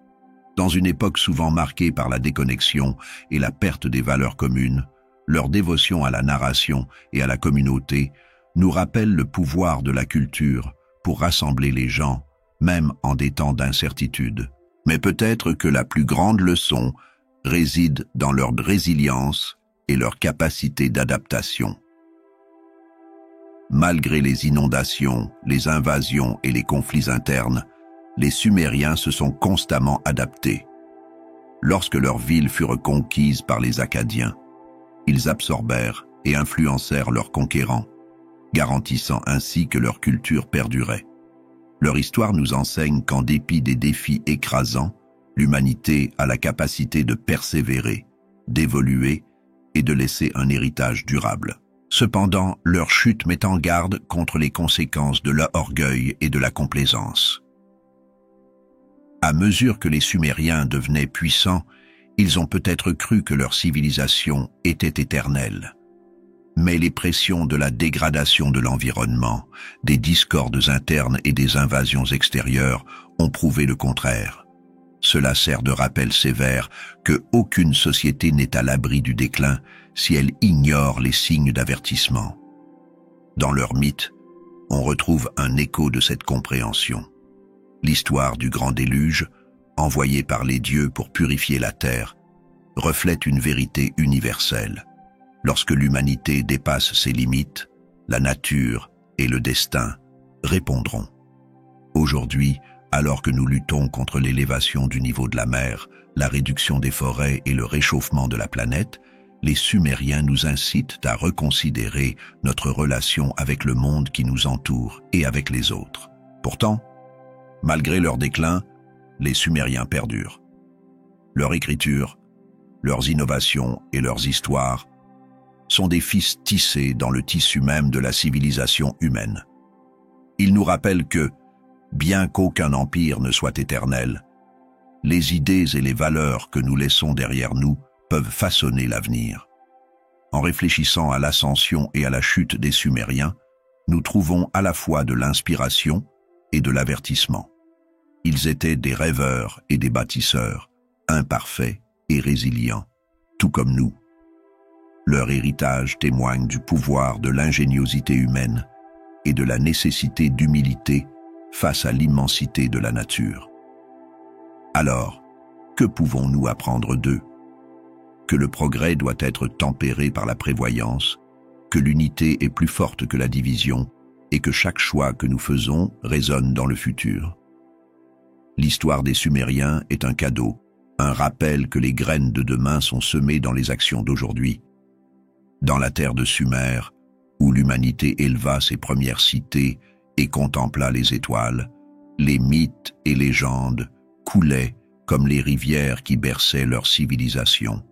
Dans une époque souvent marquée par la déconnexion et la perte des valeurs communes, leur dévotion à la narration et à la communauté nous rappelle le pouvoir de la culture pour rassembler les gens, même en des temps d'incertitude. Mais peut-être que la plus grande leçon réside dans leur résilience et leur capacité d'adaptation. Malgré les inondations, les invasions et les conflits internes, les Sumériens se sont constamment adaptés. Lorsque leur ville fut reconquise par les Akkadiens, ils absorbèrent et influencèrent leurs conquérants, garantissant ainsi que leur culture perdurait. Leur histoire nous enseigne qu'en dépit des défis écrasants, l'humanité a la capacité de persévérer, d'évoluer et de laisser un héritage durable. Cependant, leur chute met en garde contre les conséquences de l'orgueil et de la complaisance. À mesure que les Sumériens devenaient puissants, ils ont peut-être cru que leur civilisation était éternelle. Mais les pressions de la dégradation de l'environnement, des discordes internes et des invasions extérieures ont prouvé le contraire. Cela sert de rappel sévère que aucune société n'est à l'abri du déclin si elle ignore les signes d'avertissement. Dans leur mythe, on retrouve un écho de cette compréhension. L'histoire du grand déluge, envoyé par les dieux pour purifier la terre, reflète une vérité universelle. Lorsque l'humanité dépasse ses limites, la nature et le destin répondront. Aujourd'hui, alors que nous luttons contre l'élévation du niveau de la mer, la réduction des forêts et le réchauffement de la planète, les Sumériens nous incitent à reconsidérer notre relation avec le monde qui nous entoure et avec les autres. Pourtant, malgré leur déclin, les Sumériens perdurent. Leur écriture, leurs innovations et leurs histoires sont des fils tissés dans le tissu même de la civilisation humaine. Ils nous rappellent que, bien qu'aucun empire ne soit éternel, les idées et les valeurs que nous laissons derrière nous peuvent façonner l'avenir. En réfléchissant à l'ascension et à la chute des Sumériens, nous trouvons à la fois de l'inspiration et de l'avertissement. Ils étaient des rêveurs et des bâtisseurs, imparfaits et résilients, tout comme nous. Leur héritage témoigne du pouvoir de l'ingéniosité humaine et de la nécessité d'humilité face à l'immensité de la nature. Alors, que pouvons-nous apprendre d'eux? que le progrès doit être tempéré par la prévoyance, que l'unité est plus forte que la division et que chaque choix que nous faisons résonne dans le futur. L'histoire des Sumériens est un cadeau, un rappel que les graines de demain sont semées dans les actions d'aujourd'hui. Dans la terre de Sumer, où l'humanité éleva ses premières cités et contempla les étoiles, les mythes et légendes coulaient comme les rivières qui berçaient leur civilisation.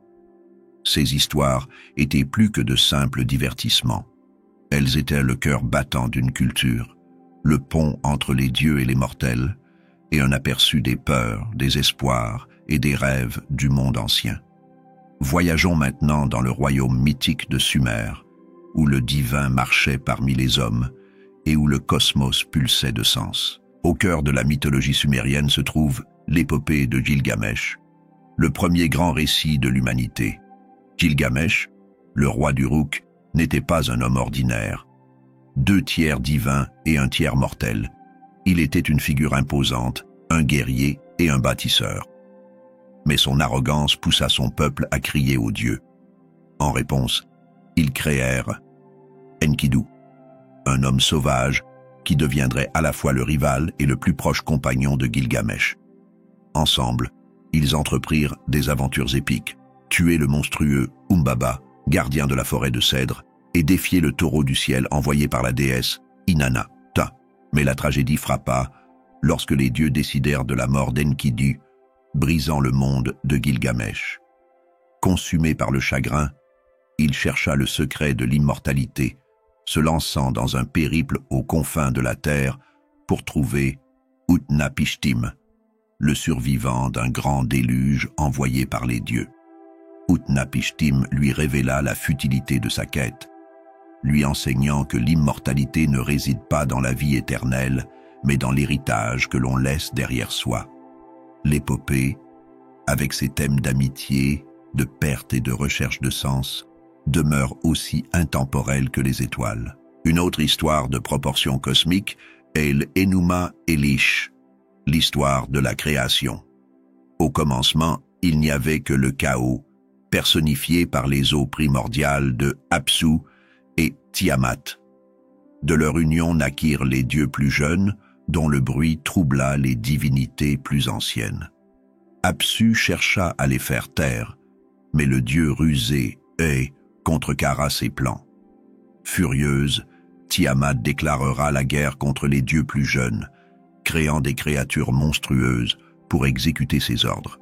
Ces histoires étaient plus que de simples divertissements. Elles étaient le cœur battant d'une culture, le pont entre les dieux et les mortels, et un aperçu des peurs, des espoirs et des rêves du monde ancien. Voyageons maintenant dans le royaume mythique de Sumer, où le divin marchait parmi les hommes et où le cosmos pulsait de sens. Au cœur de la mythologie sumérienne se trouve l'épopée de Gilgamesh, le premier grand récit de l'humanité. Gilgamesh, le roi d'Uruk, n'était pas un homme ordinaire. 2 tiers divin et 1 tiers mortel. Il était une figure imposante, un guerrier et un bâtisseur. Mais son arrogance poussa son peuple à crier aux dieux. En réponse, ils créèrent Enkidu, un homme sauvage qui deviendrait à la fois le rival et le plus proche compagnon de Gilgamesh. Ensemble, ils entreprirent des aventures épiques, tuer le monstrueux Umbaba, gardien de la forêt de cèdre, et défier le taureau du ciel envoyé par la déesse Inanna. Mais la tragédie frappa lorsque les dieux décidèrent de la mort d'Enkidu, brisant le monde de Gilgamesh. Consumé par le chagrin, il chercha le secret de l'immortalité, se lançant dans un périple aux confins de la terre pour trouver Utnapishtim, le survivant d'un grand déluge envoyé par les dieux. Utnapishtim lui révéla la futilité de sa quête, lui enseignant que l'immortalité ne réside pas dans la vie éternelle, mais dans l'héritage que l'on laisse derrière soi. L'épopée, avec ses thèmes d'amitié, de perte et de recherche de sens, demeure aussi intemporelle que les étoiles. Une autre histoire de proportions cosmiques est l'Enuma Elish, l'histoire de la création. Au commencement, il n'y avait que le chaos, personnifié par les eaux primordiales de Apsu et Tiamat. De leur union naquirent les dieux plus jeunes, dont le bruit troubla les divinités plus anciennes. Apsu chercha à les faire taire, mais le dieu rusé, Ea, contrecarra ses plans. Furieuse, Tiamat déclarera la guerre contre les dieux plus jeunes, créant des créatures monstrueuses pour exécuter ses ordres.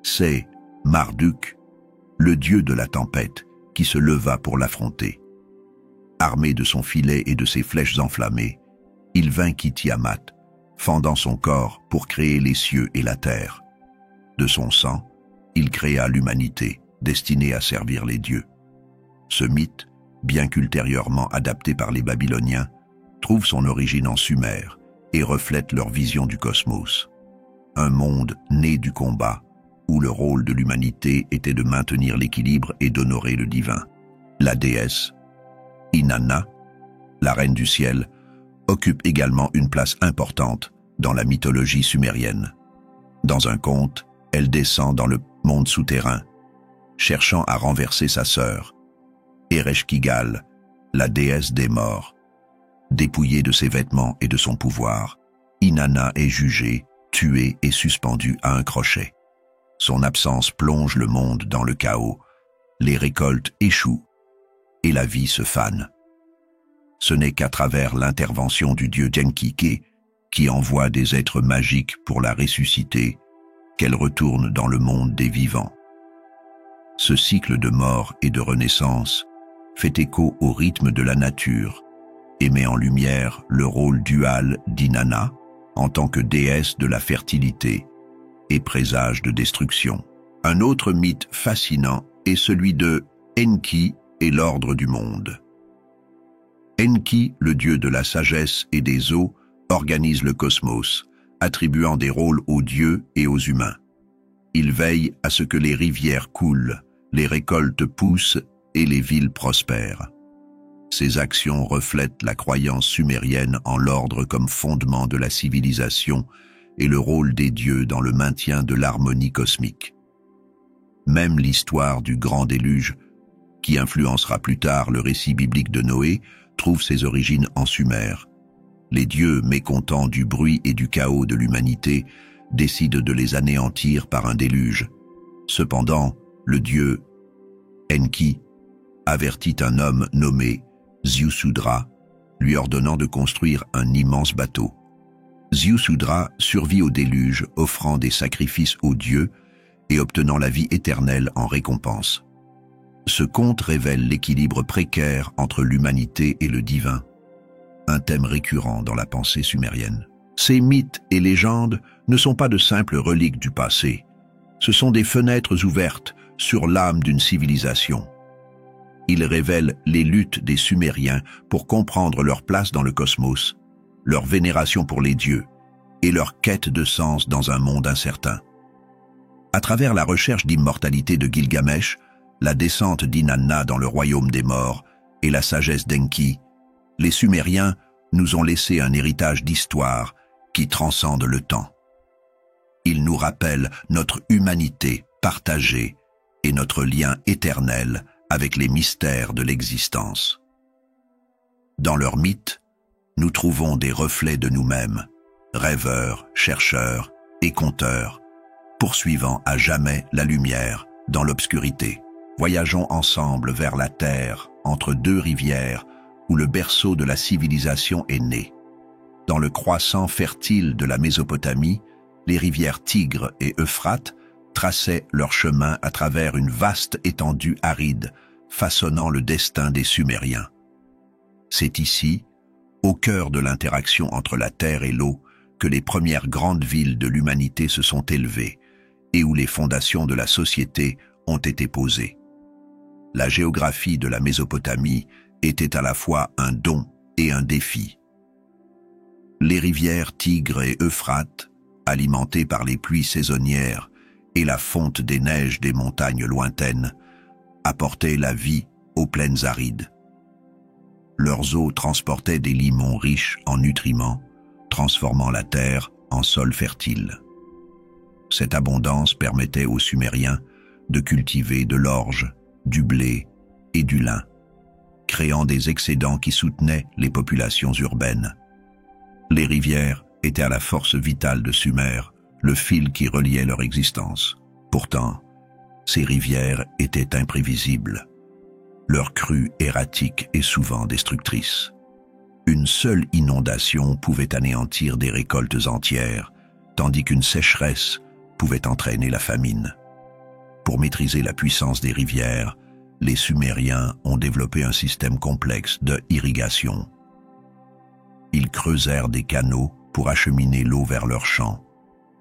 C'est Marduk, le dieu de la tempête, qui se leva pour l'affronter. Armé de son filet et de ses flèches enflammées, il vainquit Tiamat, fendant son corps pour créer les cieux et la terre. De son sang, il créa l'humanité, destinée à servir les dieux. Ce mythe, bien qu'ultérieurement adapté par les Babyloniens, trouve son origine en Sumer et reflète leur vision du cosmos. Un monde né du combat, où le rôle de l'humanité était de maintenir l'équilibre et d'honorer le divin. La déesse, Inanna, la reine du ciel, occupe également une place importante dans la mythologie sumérienne. Dans un conte, elle descend dans le monde souterrain, cherchant à renverser sa sœur, Ereshkigal, la déesse des morts. Dépouillée de ses vêtements et de son pouvoir, Inanna est jugée, tuée et suspendue à un crochet. Son absence plonge le monde dans le chaos, les récoltes échouent et la vie se fane. Ce n'est qu'à travers l'intervention du dieu Djenkike, qui envoie des êtres magiques pour la ressusciter, qu'elle retourne dans le monde des vivants. Ce cycle de mort et de renaissance fait écho au rythme de la nature et met en lumière le rôle dual d'Inanna en tant que déesse de la fertilité et présage de destruction. Un autre mythe fascinant est celui de Enki et l'ordre du monde. Enki, le dieu de la sagesse et des eaux, organise le cosmos, attribuant des rôles aux dieux et aux humains. Il veille à ce que les rivières coulent, les récoltes poussent et les villes prospèrent. Ces actions reflètent la croyance sumérienne en l'ordre comme fondement de la civilisation et le rôle des dieux dans le maintien de l'harmonie cosmique. Même l'histoire du grand déluge, qui influencera plus tard le récit biblique de Noé, trouve ses origines en Sumer. Les dieux, mécontents du bruit et du chaos de l'humanité, décident de les anéantir par un déluge. Cependant, le dieu Enki avertit un homme nommé Ziusudra, lui ordonnant de construire un immense bateau. Ziusudra survit au déluge, offrant des sacrifices aux dieux et obtenant la vie éternelle en récompense. Ce conte révèle l'équilibre précaire entre l'humanité et le divin, un thème récurrent dans la pensée sumérienne. Ces mythes et légendes ne sont pas de simples reliques du passé, ce sont des fenêtres ouvertes sur l'âme d'une civilisation. Ils révèlent les luttes des Sumériens pour comprendre leur place dans le cosmos, leur vénération pour les dieux et leur quête de sens dans un monde incertain. À travers la recherche d'immortalité de Gilgamesh, la descente d'Inanna dans le royaume des morts et la sagesse d'Enki, les Sumériens nous ont laissé un héritage d'histoire qui transcende le temps. Ils nous rappellent notre humanité partagée et notre lien éternel avec les mystères de l'existence. Dans leurs mythes, nous trouvons des reflets de nous-mêmes, rêveurs, chercheurs et conteurs, poursuivant à jamais la lumière dans l'obscurité. Voyageons ensemble vers la terre, entre deux rivières, où le berceau de la civilisation est né. Dans le croissant fertile de la Mésopotamie, les rivières Tigre et Euphrate traçaient leur chemin à travers une vaste étendue aride, façonnant le destin des Sumériens. C'est ici, au cœur de l'interaction entre la terre et l'eau, que les premières grandes villes de l'humanité se sont élevées et où les fondations de la société ont été posées. La géographie de la Mésopotamie était à la fois un don et un défi. Les rivières Tigre et Euphrate, alimentées par les pluies saisonnières et la fonte des neiges des montagnes lointaines, apportaient la vie aux plaines arides. Leurs eaux transportaient des limons riches en nutriments, transformant la terre en sol fertile. Cette abondance permettait aux Sumériens de cultiver de l'orge, du blé et du lin, créant des excédents qui soutenaient les populations urbaines. Les rivières étaient à la force vitale de Sumer, le fil qui reliait leur existence. Pourtant, ces rivières étaient imprévisibles, leur crue erratique et souvent destructrice. Une seule inondation pouvait anéantir des récoltes entières, tandis qu'une sécheresse pouvait entraîner la famine. Pour maîtriser la puissance des rivières, les Sumériens ont développé un système complexe de irrigation. Ils creusèrent des canaux pour acheminer l'eau vers leurs champs,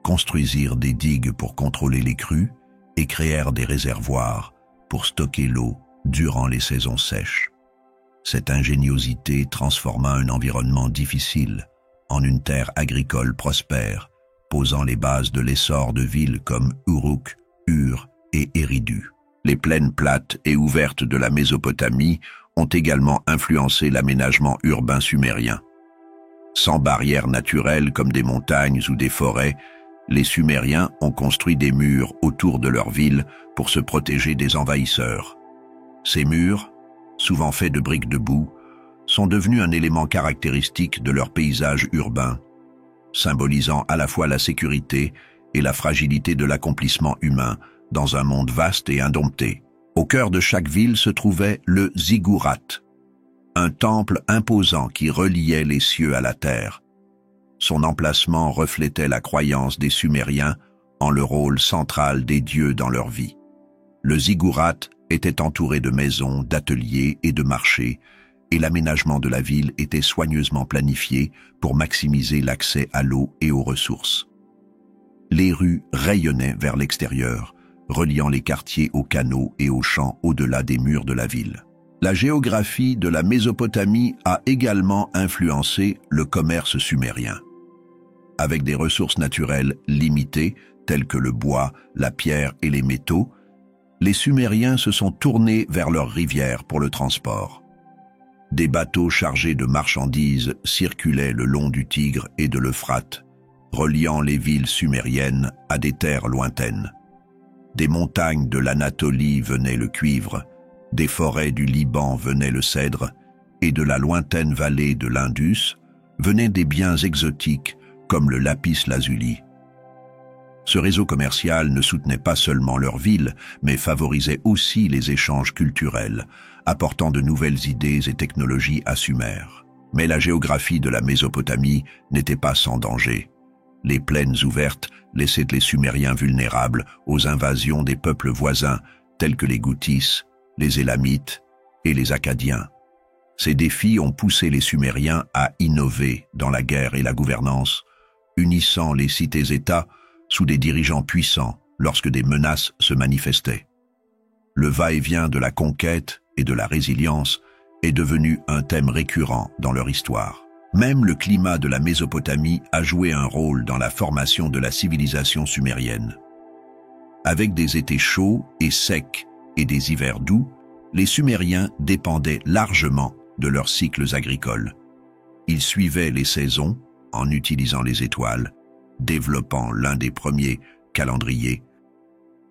construisirent des digues pour contrôler les crues et créèrent des réservoirs pour stocker l'eau durant les saisons sèches. Cette ingéniosité transforma un environnement difficile en une terre agricole prospère, posant les bases de l'essor de villes comme Uruk, Ur et Eridu. Les plaines plates et ouvertes de la Mésopotamie ont également influencé l'aménagement urbain sumérien. Sans barrières naturelles comme des montagnes ou des forêts, les Sumériens ont construit des murs autour de leurs villes pour se protéger des envahisseurs. Ces murs, souvent faits de briques de boue, sont devenus un élément caractéristique de leur paysage urbain, symbolisant à la fois la sécurité et la fragilité de l'accomplissement humain dans un monde vaste et indompté. Au cœur de chaque ville se trouvait le ziggurat, un temple imposant qui reliait les cieux à la terre. Son emplacement reflétait la croyance des Sumériens en le rôle central des dieux dans leur vie. Le ziggurat était entouré de maisons, d'ateliers et de marchés, et l'aménagement de la ville était soigneusement planifié pour maximiser l'accès à l'eau et aux ressources. Les rues rayonnaient vers l'extérieur, reliant les quartiers aux canaux et aux champs au-delà des murs de la ville. La géographie de la Mésopotamie a également influencé le commerce sumérien. Avec des ressources naturelles limitées, telles que le bois, la pierre et les métaux, les Sumériens se sont tournés vers leurs rivières pour le transport. Des bateaux chargés de marchandises circulaient le long du Tigre et de l'Euphrate, reliant les villes sumériennes à des terres lointaines. Des montagnes de l'Anatolie venait le cuivre, des forêts du Liban venait le cèdre, et de la lointaine vallée de l'Indus venaient des biens exotiques comme le lapis lazuli. Ce réseau commercial ne soutenait pas seulement leur ville, mais favorisait aussi les échanges culturels, apportant de nouvelles idées et technologies à Sumer. Mais la géographie de la Mésopotamie n'était pas sans danger. Les plaines ouvertes laissaient les Sumériens vulnérables aux invasions des peuples voisins tels que les Goutis, les Élamites et les Akkadiens. Ces défis ont poussé les Sumériens à innover dans la guerre et la gouvernance, unissant les cités-États sous des dirigeants puissants lorsque des menaces se manifestaient. Le va-et-vient de la conquête et de la résilience est devenu un thème récurrent dans leur histoire. Même le climat de la Mésopotamie a joué un rôle dans la formation de la civilisation sumérienne. Avec des étés chauds et secs et des hivers doux, les Sumériens dépendaient largement de leurs cycles agricoles. Ils suivaient les saisons en utilisant les étoiles, développant l'un des premiers calendriers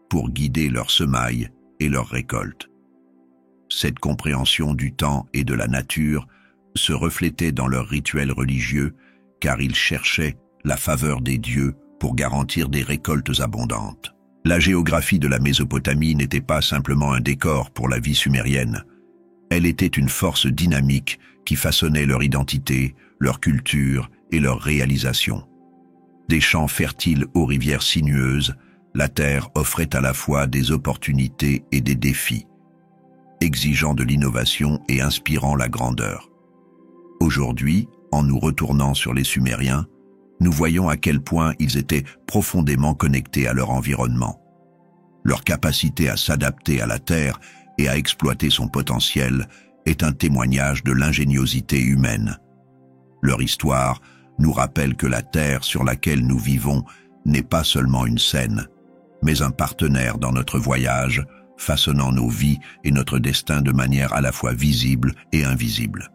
pour guider leurs semailles et leurs récoltes. Cette compréhension du temps et de la nature se reflétait dans leurs rituels religieux, car ils cherchaient la faveur des dieux pour garantir des récoltes abondantes. La géographie de la Mésopotamie n'était pas simplement un décor pour la vie sumérienne. Elle était une force dynamique qui façonnait leur identité, leur culture et leur réalisation. Des champs fertiles aux rivières sinueuses, la terre offrait à la fois des opportunités et des défis, exigeant de l'innovation et inspirant la grandeur. Aujourd'hui, en nous retournant sur les Sumériens, nous voyons à quel point ils étaient profondément connectés à leur environnement. Leur capacité à s'adapter à la Terre et à exploiter son potentiel est un témoignage de l'ingéniosité humaine. Leur histoire nous rappelle que la Terre sur laquelle nous vivons n'est pas seulement une scène, mais un partenaire dans notre voyage, façonnant nos vies et notre destin de manière à la fois visible et invisible.